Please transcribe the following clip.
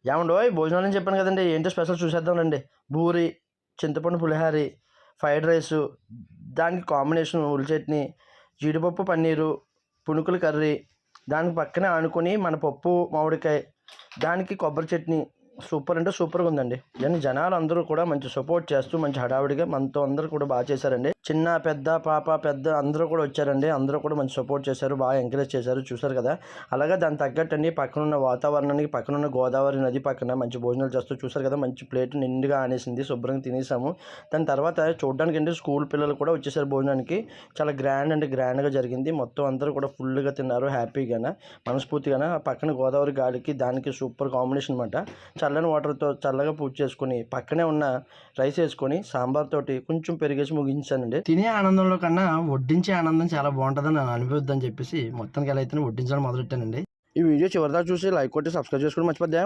ఏమండోయ్ భోజనాలని చెప్పాను కదండి, ఏంటో స్పెషల్ చూసేద్దామండి. పూరి, చింతపండు పులిహారి, ఫ్రైడ్ రైసు, దానికి కాంబినేషన్ ఉల్లి చట్నీ, జీడిపప్పు పన్నీరు, పునుకుల కర్రీ, దానికి పక్కనే ఆనుకొని మన పప్పు మామిడికాయ, దానికి కొబ్బరి చట్నీ. సూపర్ అంటే సూపర్గా ఉందండి. జనాలు అందరూ కూడా మంచి సపోర్ట్ చేస్తూ మంచి హడావిడిగా మనతో అందరూ కూడా బాగా చేశారండి. చిన్న పెద్ద పాప పెద్ద అందరూ కూడా వచ్చారండి. అందరూ కూడా మంచి సపోర్ట్ చేశారు, బాగా ఎంకరేజ్ చేశారు, చూశారు కదా. అలాగే దాని తగ్గట్టండి పక్కనున్న వాతావరణానికి పక్కనున్న గోదావరి నది పక్కన మంచి భోజనాలు చేస్తూ చూశారు కదా. మంచి ప్లేట్ నిండుగా ఆనేసింది, శుభ్రంగా తినేసాము. దాని తర్వాత చూడడానికి అంటే స్కూల్ పిల్లలు కూడా వచ్చేసారు భోజనానికి. చాలా గ్రాండ్గా జరిగింది. మొత్తం అందరూ కూడా ఫుల్గా తిన్నారు హ్యాపీగానే, మనస్ఫూర్తిగానే. పక్కన గోదావరి గాలికి దానికి సూపర్ కాంబినేషన్ అనమాట. చల్లని వాటర్తో చల్లగా పూజ చేసుకుని పక్కనే ఉన్న రైస్ వేసుకొని సాంబార్ తోటి కొంచెం పెరిగేసి ముగించానండి. తినే ఆనందంలో కన్నా వడ్డించే ఆనందం చాలా బాగుంటుందని నేను అనుభవిద్దని చెప్పేసి మొత్తానికి ఎలా అయితే వడ్డించడం మొదలెట్టానండి. ఈ వీడియో చివరిదాకా చూసి లైక్ కొట్టి సబ్స్క్రైబ్ చేసుకుని మర్చిపోద్దా.